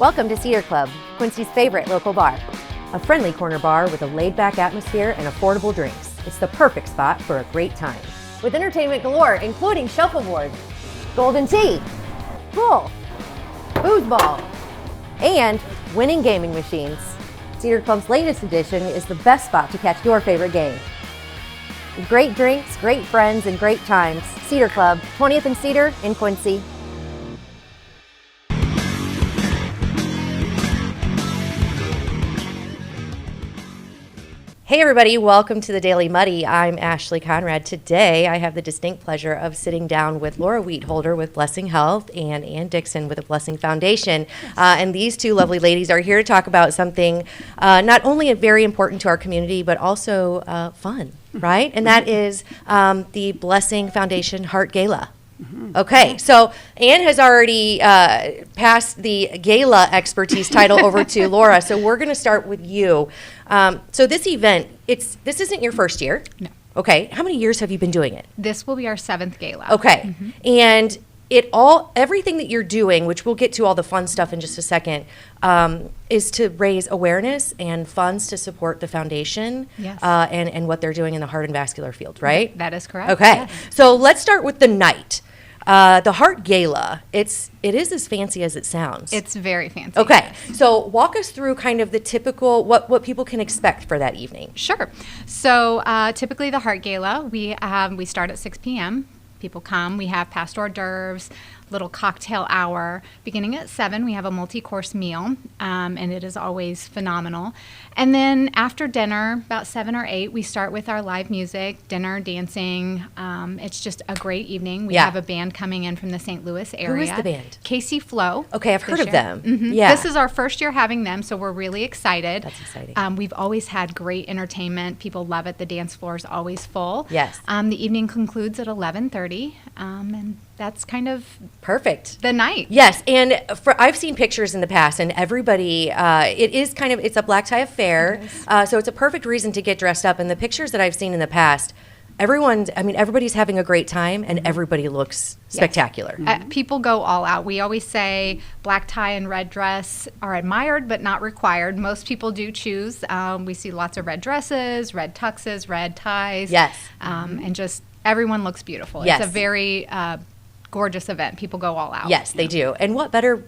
Welcome to Cedar Club, Quincy's favorite local bar. A friendly corner bar with a laid-back atmosphere and affordable drinks. It's the perfect spot for a great time. With entertainment galore, including shuffleboard, golden tee, pool, foosball, and winning gaming machines. Cedar Club's latest edition is the best spot to catch your favorite game. Great drinks, great friends, and great times. Cedar Club, 20th and Cedar in Quincy. Hey everybody, welcome to the Daily Muddy. I'm Ashley Conrad. Today I have the distinct pleasure of sitting down with Laura Wietholder with Blessing Health and Ann Dickson with the Blessing Foundation. And these two lovely ladies are here to talk about something not only very important to our community, but also fun, right? And that is the Blessing Foundation Heart Gala. Okay, so Ann has already passed the gala expertise title over to Laura, so we're going to start with you. So this event, this isn't your first year? No. Okay, how many years have you been doing it? This will be our 7th gala. Okay, and everything that you're doing, which we'll get to all the fun stuff in just a second, is to raise awareness and funds to support the foundation. Yes. And what they're doing in the heart and vascular field, right? That is correct. Okay, Yes. So let's start with the night. The Heart Gala, it is as fancy as it sounds. It's very fancy. Okay, Yes. so walk us through kind of the typical, what people can expect for that evening. Sure. So typically the Heart Gala, we start at 6 p.m. People come. We have past hors d'oeuvres, little cocktail hour. Beginning at 7, we have a multi-course meal, and it is always phenomenal. And then after dinner, about 7 or 8, we start with our live music, dinner, dancing. It's just a great evening. We have a band coming in from the St. Louis area. Who is the band? Casey Flo. Okay, I've heard of them. Mm-hmm. Yeah. This is our first year having them, so we're really excited. That's exciting. We've always had great entertainment. People love it. The dance floor is always full. Yes. The evening concludes at 11:30, and that's kind of Perfect. the night. Yes, and I've seen pictures in the past, and everybody, it's a black tie affair, so it's a perfect reason to get dressed up. And the pictures that I've seen in the past, everybody's having a great time, and everybody looks spectacular. People go all out. We always say black tie and red dress are admired but not required. Most people do choose. We see lots of red dresses, red tuxes, red ties. Yes. And just everyone looks beautiful. Yes. It's a very gorgeous event. People go all out. Yes, they do. And what better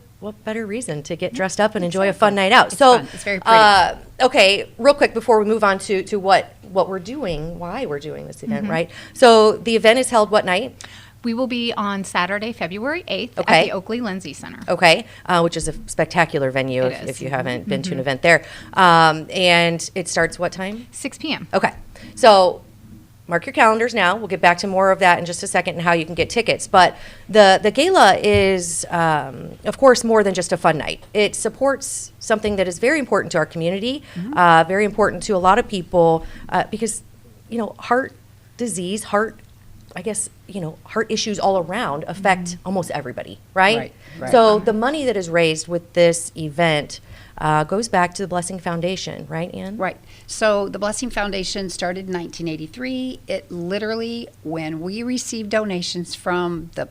reason to get dressed up and enjoy a fun night out? It's fun. It's very pretty. Okay, real quick before we move on to what we're doing, why we're doing this event, right? So the event is held what night? We will be on Saturday, February 8th Okay. at the Oakley Lindsay Center. Okay, which is a spectacular venue It is. if you haven't been to an event there. And it starts what time? 6 p.m. Okay, so mark your calendars now. We'll get back to more of that in just a second and how you can get tickets. But the gala is, of course, more than just a fun night. It supports something that is very important to our community, very important to a lot of people because, heart disease, heart issues all around affect almost everybody, right? Right. So the money that is raised with this event goes back to the Blessing Foundation, right, Ann? Right. So the Blessing Foundation started in 1983. It literally, when we receive donations from the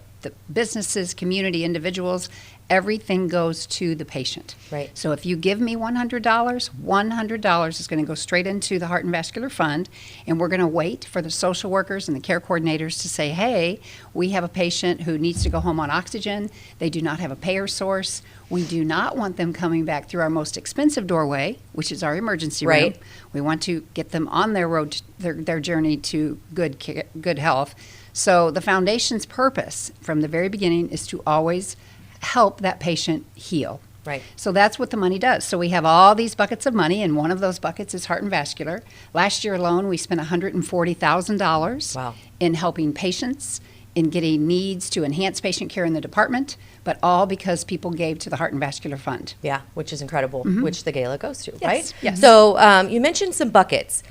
businesses, community, individuals, everything goes to the patient. Right. So if you give me $100, $100 is going to go straight into the Heart and Vascular Fund, and we're going to wait for the social workers and the care coordinators to say, hey, we have a patient who needs to go home on oxygen. They do not have a payer source. We do not want them coming back through our most expensive doorway, which is our emergency room. Right. We want to get them on their road, their journey to good health. So the foundation's purpose from the very beginning is to always help that patient heal. Right. So that's what the money does. So we have all these buckets of money, and one of those buckets is heart and vascular. Last year alone, we spent $140,000 Wow. in helping patients, in getting needs to enhance patient care in the department, but all because people gave to the Heart and Vascular Fund. Yeah, which is incredible, which the gala goes to, right? Yes. So you mentioned some buckets.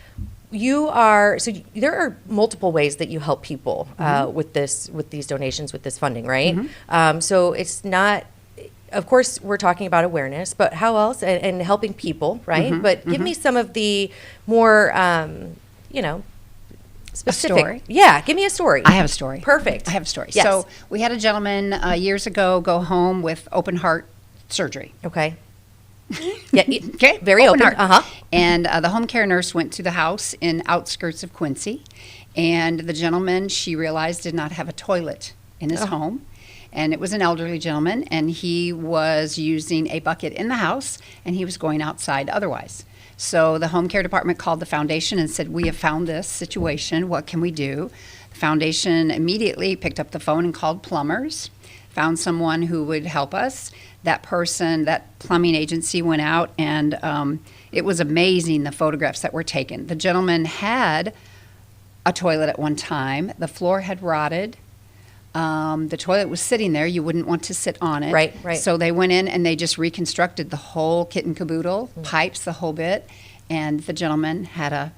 There are multiple ways that you help people with these donations, with this funding, right? So it's not, of course, we're talking about awareness, but how else? And helping people, right? But give me some of the more, specific. A story? Yeah, give me a story. I have a story. Perfect. I have a story. Yes. So we had a gentleman years ago go home with open heart surgery. Okay. Yeah. Okay, Very open. heart. And the home care nurse went to the house in outskirts of Quincy, and the gentleman, she realized, did not have a toilet in his home. And it was an elderly gentleman, and he was using a bucket in the house, and he was going outside otherwise. So the home care department called the foundation and said, we have found this situation. What can we do? The foundation immediately picked up the phone and called plumbers, found someone who would help us. That person, that plumbing agency went out, and it was amazing the photographs that were taken. The gentleman had a toilet at one time. The floor had rotted. The toilet was sitting there. You wouldn't want to sit on it. Right. So they went in and they just reconstructed the whole kit and caboodle, pipes, the whole bit, and the gentleman had a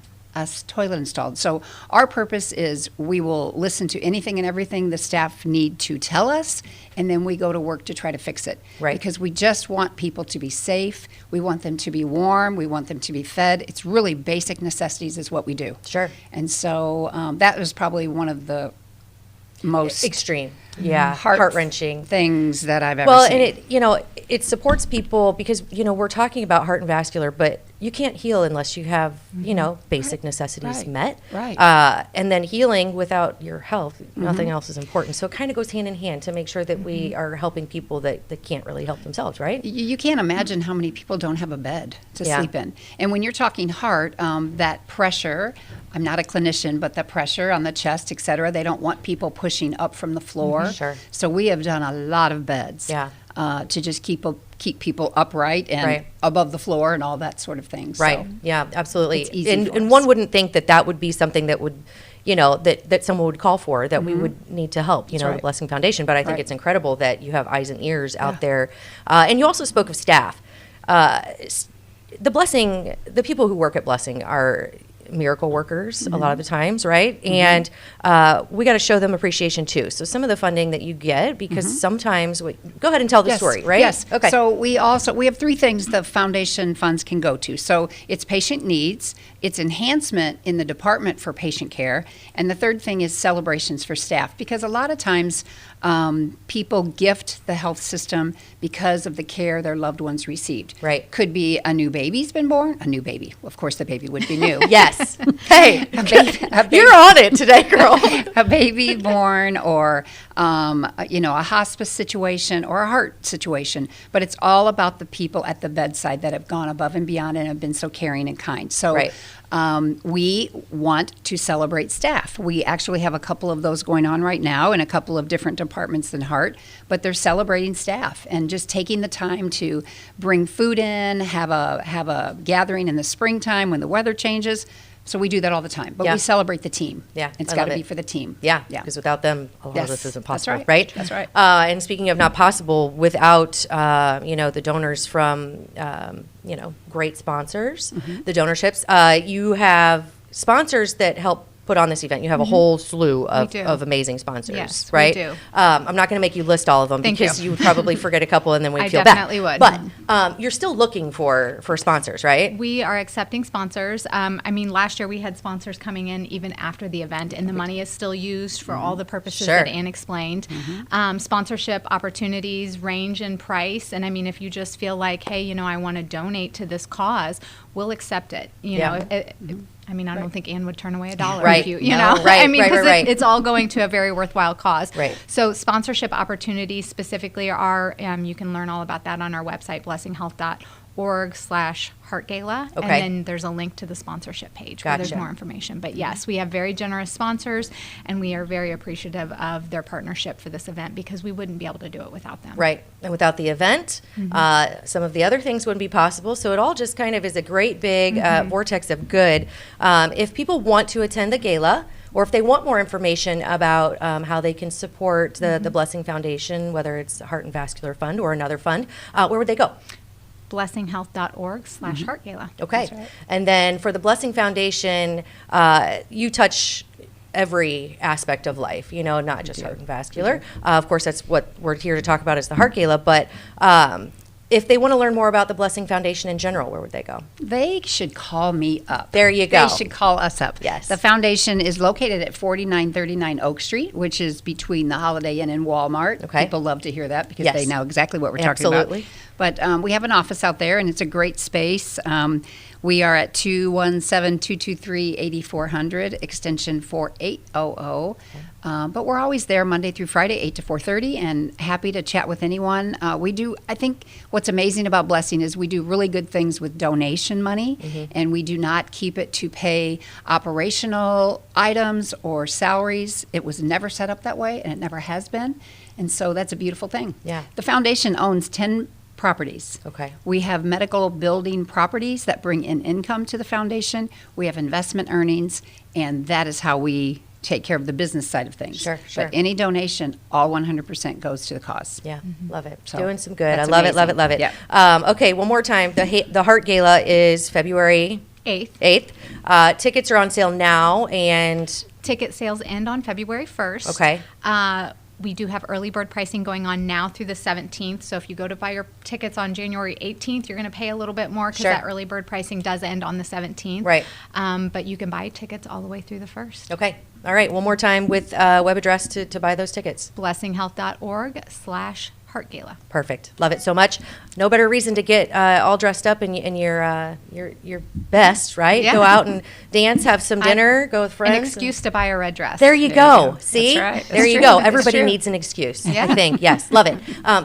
toilet installed. So our purpose is we will listen to anything and everything the staff need to tell us, and then we go to work to try to fix it. Right. Because we just want people to be safe. We want them to be warm. We want them to be fed. It's really basic necessities is what we do. Sure. And so that was probably one of the most Extreme. Yeah. Heart-wrenching things that I've ever seen. And it supports people because, we're talking about heart and vascular, but you can't heal unless you have, basic necessities met. Right. And then healing without your health, nothing else is important. So it kind of goes hand in hand to make sure that we are helping people that can't really help themselves, right? You can't imagine how many people don't have a bed to Yeah. sleep in. And when you're talking heart, that pressure, I'm not a clinician, but the pressure on the chest, et cetera, they don't want people pushing up from the floor. Sure. So we have done a lot of beds Yeah. to just keep people upright and Right. above the floor and all that sort of thing. Right. So Yeah, absolutely. it's easy And, for and us. one wouldn't think that would be something that would, that someone would call for, that we would need to help, the right. Blessing Foundation. But I think Right. it's incredible that you have eyes and ears out there. And you also spoke of staff. The people who work at Blessing are miracle workers a lot of the times, right? And we got to show them appreciation too. So some of the funding that you get, because sometimes, go ahead and tell the Yes, story, right? Yes. Okay. So we have three things the foundation funds can go to. So it's patient needs, it's enhancement in the department for patient care, and the third thing is celebrations for staff. Because a lot of times people gift the health system because of the care their loved ones received. Right. Could be a new baby's been born, a new baby. Of course, the baby would be new. Yes. Hey, A baby- you're on it today, girl. a baby born, or a hospice situation or a heart situation, but it's all about the people at the bedside that have gone above and beyond and have been so caring and kind. So Right. we want to celebrate staff. We actually have a couple of those going on right now in a couple of different departments than heart, but they're celebrating staff and just taking the time to bring food in, have a gathering in the springtime when the weather changes. So we do that all the time, but Yeah. we celebrate the team. Yeah, It's I got love to be it. for the team. Yeah, Yeah. because without them, a lot of Yes, this isn't that's possible, right. That's right. And speaking of not possible, without the donors from great sponsors, the donorships, you have sponsors that help put on this event. You have a whole slew do. of amazing sponsors, Yes, we right? do. I'm not going to make you list all of them Thank because you. you would probably forget a couple and then we'd I feel definitely bad. would. But you're still looking for sponsors, right? We are accepting sponsors. Last year we had sponsors coming in even after the event, and the money is still used for all the purposes Sure. that Ann explained. Sponsorship opportunities range in price, and if you just feel like, hey, I want to donate to this cause, we'll accept it. I don't think Ann would turn away $1 Right. if you No. know. Right, Because right. it's all going to a very worthwhile cause. Right. So sponsorship opportunities specifically are, you can learn all about that on our website, blessinghealth.org/Heart Gala. Okay. And then there's a link to the sponsorship page where there's Gotcha. more information. But yes, we have very generous sponsors, and we are very appreciative of their partnership for this event because we wouldn't be able to do it without them. Right. And without the event, some of the other things wouldn't be possible. So it all just kind of is a great big vortex of good. If people want to attend the gala, or if they want more information about how they can support the Blessing Foundation, whether it's Heart and Vascular Fund or another fund, where would they go? blessinghealth.org/Heart Gala. Okay. That's right. And then for the Blessing Foundation, you touch every aspect of life, not just heart and vascular. Of course, that's what we're here to talk about is the Heart Gala. But if they want to learn more about the Blessing Foundation in general, where would they go? They should call me up. There you go. They should call us up. Yes. The foundation is located at 4939 Oak Street, which is between the Holiday Inn and Walmart. Okay. People love to hear that because Yes. they know exactly what we're talking Absolutely. about. But we have an office out there, and it's a great space. We are at 217-223-8400, extension 4800. But we're always there Monday through Friday, 8 to 4:30, and happy to chat with anyone. I think what's amazing about Blessing is we do really good things with donation money, and we do not keep it to pay operational items or salaries. It was never set up that way, and it never has been. And so that's a beautiful thing. Yeah. The foundation owns 10 properties. Okay. We have medical building properties that bring in income to the foundation. We have investment earnings, and that is how we take care of the business side of things. Sure. But any donation, all 100% goes to the cause. Yeah, love it. So, Doing some good. I that's love amazing. it. Yeah. Okay, one more time. The Heart Gala is February 8th. Tickets are on sale now, and Ticket sales end on February 1st. Okay. We do have early bird pricing going on now through the 17th. So if you go to buy your tickets on January 18th, you're going to pay a little bit more because Sure. that early bird pricing does end on the 17th. Right. But you can buy tickets all the way through the 1st. okay. All right, one more time with web address to buy those tickets. blessinghealth.org/heartgala. Perfect. Love it so much. No better reason to get all dressed up in your best, right? Yeah. Go out and dance, have some dinner, go with friends. An excuse to buy a red dress. There you go. See? That's right. There That's you true. go. That's Everybody true. needs an excuse, I think. Yes, love it.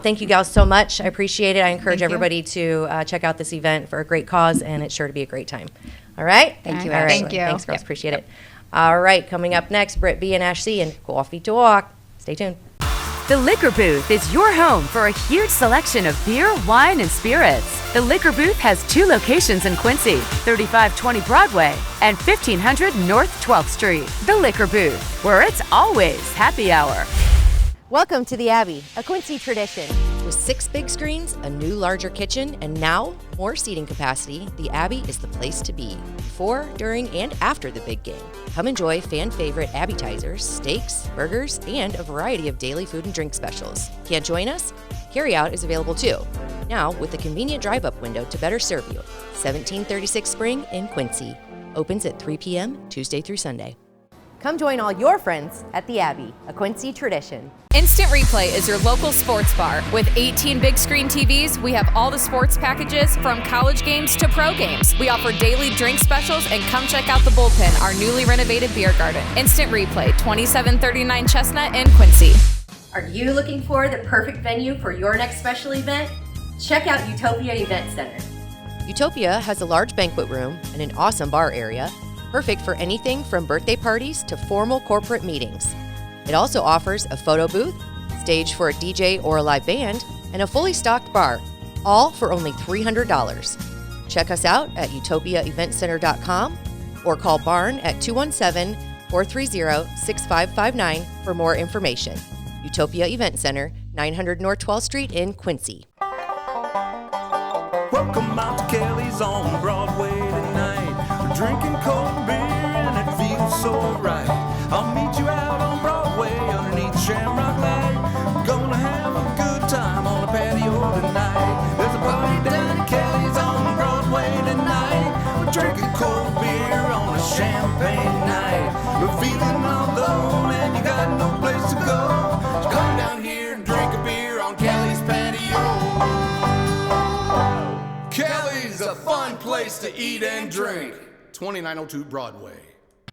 Thank you, gals, so much. I appreciate it. I encourage Thank you. everybody to check out this event for a great cause, and it's sure to be a great time. All right? Thank you, All right. Ashley. Thank you. Thanks, girls. Appreciate it. All right, coming up next, Britt B. and Ash C. and Coffee Talk. Stay tuned. The Liquor Booth is your home for a huge selection of beer, wine, and spirits. The Liquor Booth has 2 locations in Quincy, 3520 Broadway and 1500 North 12th Street. The Liquor Booth, where it's always happy hour. Welcome to the Abbey, a Quincy tradition. With 6 big screens, a new larger kitchen, and now more seating capacity, the Abbey is the place to be before, during, and after the big game. Come enjoy fan favorite appetizers, steaks, burgers, and a variety of daily food and drink specials. Can't join us? Carryout is available too. Now with a convenient drive-up window to better serve you. 1736 Spring in Quincy. Opens at 3 p.m. Tuesday through Sunday. Come join all your friends at the Abbey, a Quincy tradition. Instant Replay is your local sports bar. With 18 big screen TVs, we have all the sports packages from college games to pro games. We offer daily drink specials, and come check out the Bullpen, our newly renovated beer garden. Instant Replay, 2739 Chestnut in Quincy. Are you looking for the perfect venue for your next special event? Check out Utopia Event Center. Utopia has a large banquet room and an awesome bar area, perfect for anything from birthday parties to formal corporate meetings. It also offers a photo booth, stage for a DJ or a live band, and a fully stocked bar, all for only $300. Check us out at utopiaeventcenter.com or call Barn at 217-430-6559 for more information. Utopia Event Center, 900 North 12th Street in Quincy. Welcome out to Kelly's on Broadway tonight. We're drinking cold beer and it feels so right. I'll meet you out on Broadway underneath Shamrock Light. We're gonna have a good time on the patio tonight. There's a party down at Kelly's on Broadway tonight. We're drinking cold beer on a champagne night. We're feeling all alone and you got no place to go. So come down here and drink a beer on Kelly's patio. Kelly's a fun place to eat and drink. 2902 Broadway.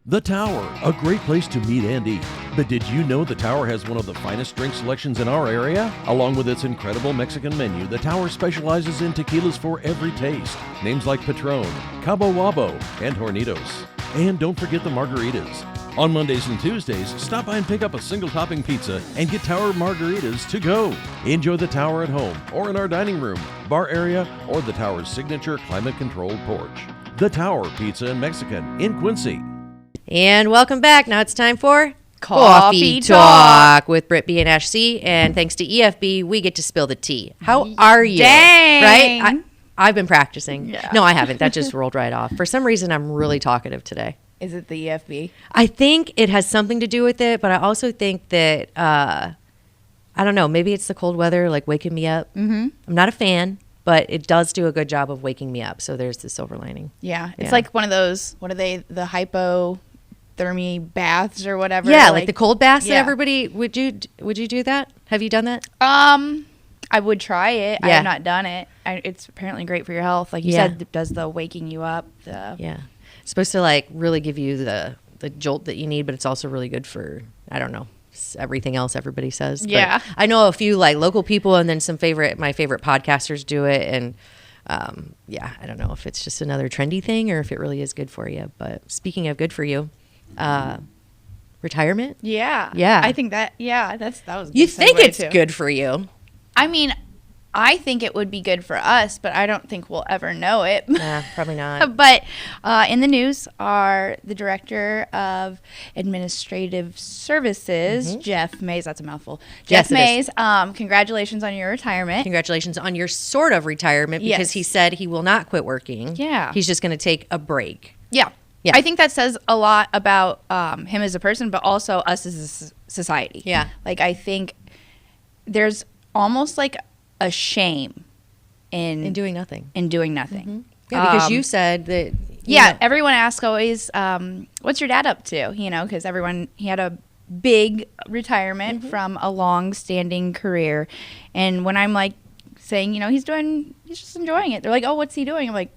The Tower, a great place to meet and eat. But did you know the Tower has one of the finest drink selections in our area? Along with its incredible Mexican menu, the Tower specializes in tequilas for every taste. Names like Patron, Cabo Wabo, and Hornitos. And don't forget the margaritas. On Mondays and Tuesdays, stop by and pick up a single topping pizza and get Tower margaritas to go. Enjoy the Tower at home or in our dining room, bar area, or the Tower's signature climate-controlled porch. The Tower Pizza and Mexican in Quincy. And welcome back. Now it's time for Coffee Talk with Britt B and Ash C. And thanks to EFB, we get to spill the tea. How are you? Dang. Right? I've been practicing. Yeah. No, I haven't. That just rolled right off. For some reason, I'm really talkative today. Is it the EFB? I think it has something to do with it, but I also think that, I don't know, maybe it's the cold weather, like waking me up. Mm-hmm. I'm not a fan, but it does do a good job of waking me up. So there's the silver lining. Yeah. It's Yeah. like one of those, what are they, the hypothermia baths or whatever? Yeah, like the cold baths that yeah. everybody, would you do that? Have you done that? I would try it. I Yeah. have not done it. It's apparently great for your health. Like you Yeah. said, it does the waking you up. Yeah. It's supposed to like really give you the jolt that you need, but it's also really good for, I don't know, everything else everybody says. But Yeah. I know a few like local people and then my favorite podcasters do it. And I don't know if it's just another trendy thing or if it really is good for you. But speaking of good for you, retirement. Yeah. Yeah. I think that was a You good think segue, it's too. good for you. I mean, I think it would be good for us, but I don't think we'll ever know it. Probably not. But in the news are the director of administrative services, Jeff Mays. That's a mouthful. Yes, Jeff Mays, congratulations on your retirement. Congratulations on your sort of retirement because Yes. he said he will not quit working. Yeah. He's just going to take a break. Yeah. Yeah. I think that says a lot about him as a person, but also us as a society. Yeah. Like, I think there's almost like a shame In doing nothing. in doing nothing. Yeah, because you said that. Everyone asks always, what's your dad up to? You know, because he had a big retirement from a long-standing career. And when I'm like saying, he's just enjoying it. They're like, oh, what's he doing? I'm like,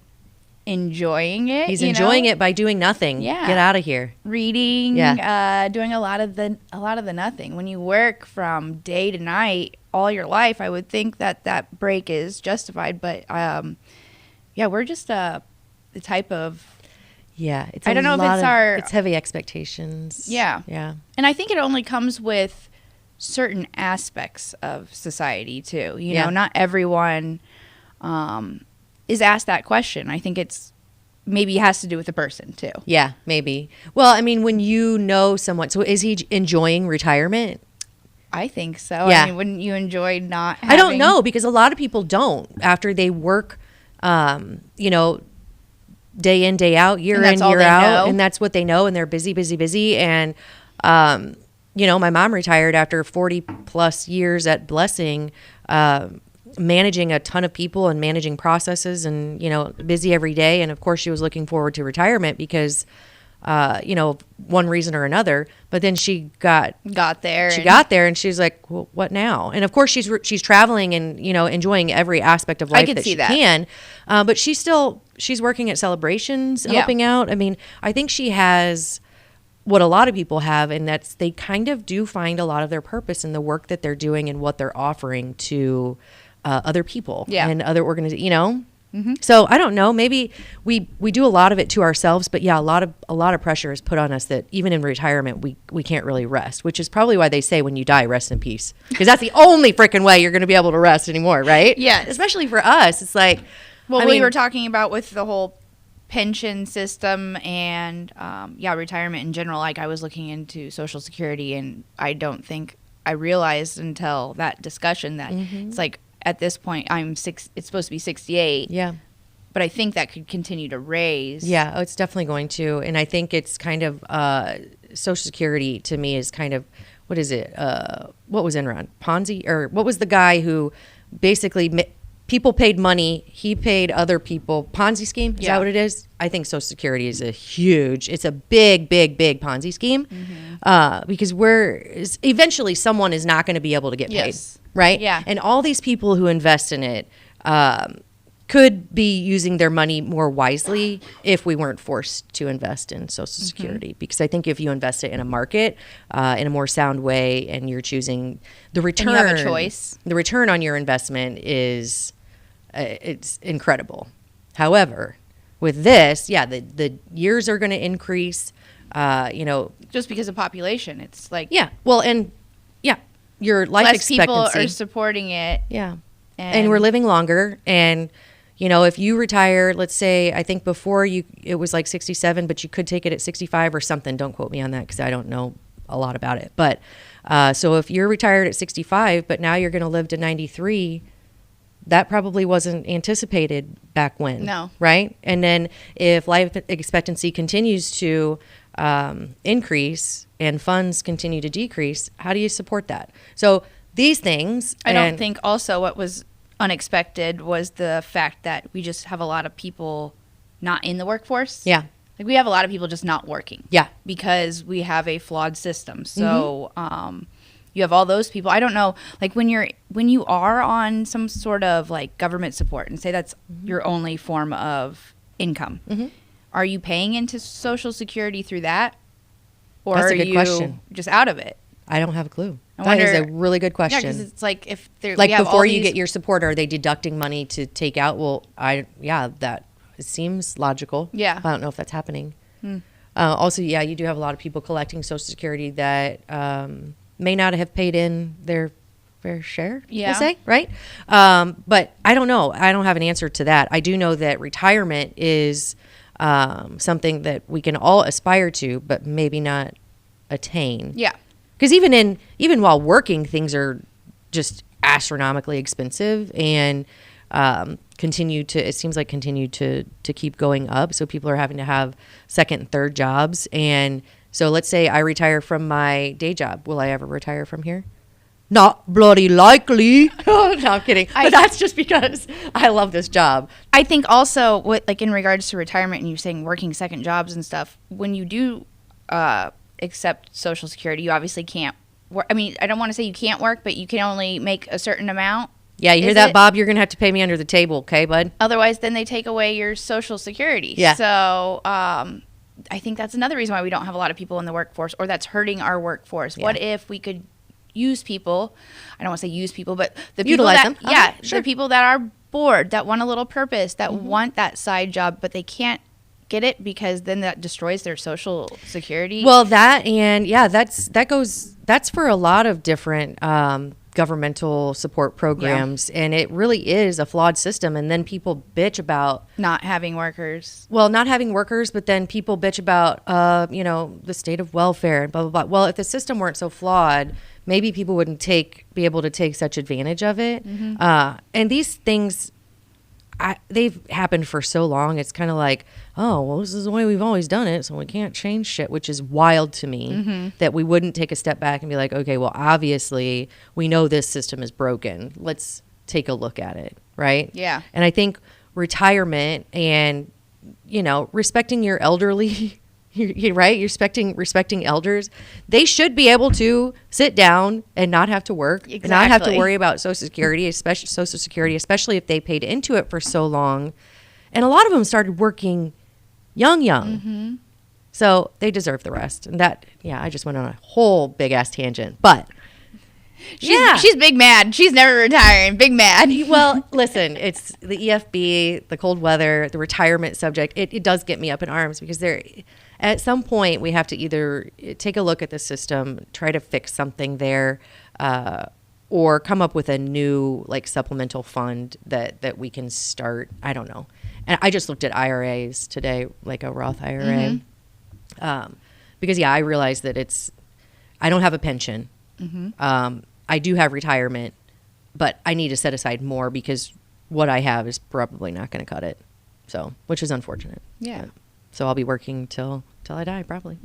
enjoying it. He's enjoying it by doing nothing. Yeah. Get out of here. Reading, doing a lot of the nothing. When you work from day to night all your life, I would think that break is justified. But we're just the type of. Yeah. It's I don't know if it's our. It's heavy expectations. Yeah. Yeah. And I think it only comes with certain aspects of society too. You know, not everyone is asked that question. I think it's maybe has to do with the person too. Yeah, maybe. Well, I mean, when you know someone, so is he enjoying retirement? I think so. Yeah. I mean, wouldn't you enjoy not having... I don't know because a lot of people don't after they work, day in, day out, year in, year out. And that's what they know. And they're busy, busy, busy. And, my mom retired after 40 plus years at Blessing, managing a ton of people and managing processes and, busy every day. And of course she was looking forward to retirement because, one reason or another, but then she got there and she's like, well, what now? And of course she's traveling and, enjoying every aspect of life that she can. But she's working at celebrations, helping out. I mean, I think she has what a lot of people have, and that's they kind of do find a lot of their purpose in the work that they're doing and what they're offering to other people and other organizations, So I don't know, maybe we do a lot of it to ourselves, but a lot of pressure is put on us that even in retirement, we can't really rest, which is probably why they say when you die, rest in peace, because that's the only freaking way you're going to be able to rest anymore. Right. Yeah. Especially for us. It's like, we were talking about with the whole pension system and retirement in general. Like I was looking into Social Security, and I don't think I realized until that discussion that it's like at this point it's supposed to be 68. Yeah. But I think that could continue to raise. Yeah, it's definitely going to. And I think it's kind of Social Security to me is kind of, what is it? What was Enron? Ponzi? Or what was the guy who basically people paid money, he paid other people. Ponzi scheme? Is that what it is? I think Social Security is it's a big, big, big Ponzi scheme because eventually someone is not going to be able to get paid, right? Yeah. And all these people who invest in it could be using their money more wisely if we weren't forced to invest in Social Security. Because I think if you invest it in a market in a more sound way and you're choosing the return, and you have a choice. The return on your investment is it's incredible. However, with this, the years are going to increase. Just because of population, it's like your life less expectancy. people are supporting it. Yeah, and we're living longer. And if you retire, let's say, I think before it was like 67, but you could take it at 65 or something. Don't quote me on that because I don't know a lot about it. But so if you're retired at 65, but now you're going to live to 93. That probably wasn't anticipated back when. No. Right? And then if life expectancy continues to increase and funds continue to decrease, how do you support that? So these things... I don't think also what was unexpected was the fact that we just have a lot of people not in the workforce. Yeah. Like we have a lot of people just not working. Yeah. Because we have a flawed system. So you have all those people. I don't know, like when you are on some sort of like government support, and say that's your only form of income, are you paying into Social Security through that, or That's a are good you question. just out of it? I don't have a clue. I That is wonder- a really good Yeah, question. because it's like if there Like we have all before you these- get your support, are they deducting money to take out? Well, that seems logical. Yeah. I don't know if that's happening. Also, yeah, you do have a lot of people collecting Social Security that may not have paid in their fair share, Yeah. we'll say, right? But I don't know. I don't have an answer to that. I do know that retirement is something that we can all aspire to, but maybe not attain. Yeah. Because even while working, things are just astronomically expensive and continue to keep going up. So people are having to have second and third jobs. And so let's say I retire from my day job. Will I ever retire from here? Not bloody likely. No, I'm kidding. But that's just because I love this job. I think also what, like in regards to retirement, and you saying working second jobs and stuff, when you do accept Social Security, you obviously can't work. I mean, I don't want to say you can't work, but you can only make a certain amount. Yeah, you hear Is that, it? Bob? You're going to have to pay me under the table, okay, bud? Otherwise, then they take away your Social Security. Yeah. So I think that's another reason why we don't have a lot of people in the workforce, or that's hurting our workforce. Yeah. What if we could use people? I don't want to say use people, but the people Utilize that them. yeah, Sure. the people that are bored, that want a little purpose, that want that side job, but they can't get it because then that destroys their Social Security. Well, that and yeah, that's for a lot of different governmental support programs, and it really is a flawed system. And then people bitch about not having workers. not having workers, but then people bitch about the state of welfare and blah blah blah. Well, if the system weren't so flawed, maybe people wouldn't be able to take such advantage of it. And these things, they've happened for so long. It's kind of like, oh, well, this is the way we've always done it, so we can't change shit, which is wild to me that we wouldn't take a step back and be like, okay, well, obviously we know this system is broken. Let's take a look at it, right? Yeah. And I think retirement and, respecting your elderly, right? You're respecting elders. They should be able to sit down and not have to work, and not have to Exactly. worry about Social Security, especially if they paid into it for so long. And a lot of them started working young. So they deserve the rest. And that, I just went on a whole big ass tangent, but She's big mad. She's never retiring. Big mad. well, listen, it's the EFB, the cold weather, the retirement subject. It does get me up in arms because at some point we have to either take a look at the system, try to fix something there, or come up with a new supplemental fund that we can start. I don't know. And I just looked at IRAs today, like a Roth IRA, because I realized that I don't have a pension. I do have retirement, but I need to set aside more because what I have is probably not going to cut it. So, which is unfortunate. Yeah. So I'll be working till I die, probably.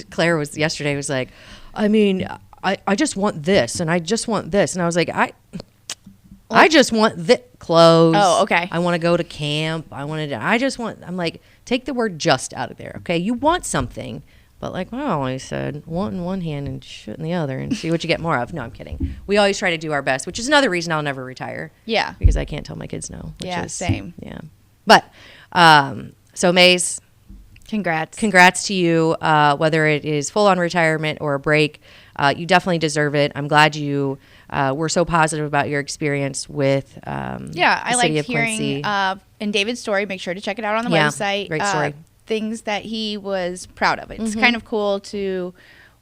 Claire was yesterday was like, I mean, I just want this and I just want this, and I was like, I just want clothes. Oh, okay. I want to go to camp. I'm like, take the word just out of there. Okay. You want something, but I always said, want in one hand and shit in the other and see what you get more of. No, I'm kidding. We always try to do our best, which is another reason I'll never retire. Yeah. Because I can't tell my kids no. Same. Yeah. But, so Maze, congrats to you, whether it is full-on retirement or a break. You definitely deserve it. I'm glad you were so positive about your experience with I the like city of hearing Quincy. in David's story. Make sure to check it out on the Yeah, website. great story. Things that he was proud of. It's kind of cool to,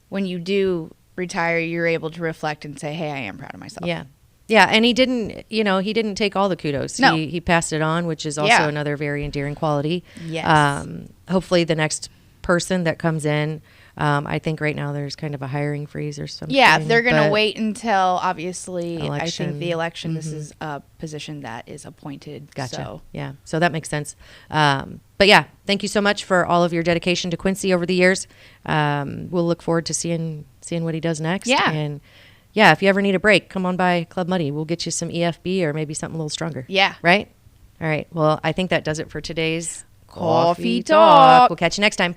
when you do retire, you're able to reflect and say, hey, I am proud of myself. Yeah. Yeah, and he didn't take all the kudos. No. He passed it on, which is also another very endearing quality. Yes. Hopefully the next person that comes in, I think right now there's kind of a hiring freeze or something. Yeah, they're going to but wait until, obviously, I think the election, this Mm-hmm. is a position that is appointed. Gotcha. So. Yeah, so that makes sense. But yeah, thank you so much for all of your dedication to Quincy over the years. We'll look forward to seeing what he does next. Yeah. And yeah, if you ever need a break, come on by Club Muddy. We'll get you some EFB or maybe something a little stronger. Yeah. Right? All right. Well, I think that does it for today's Coffee Talk. We'll catch you next time.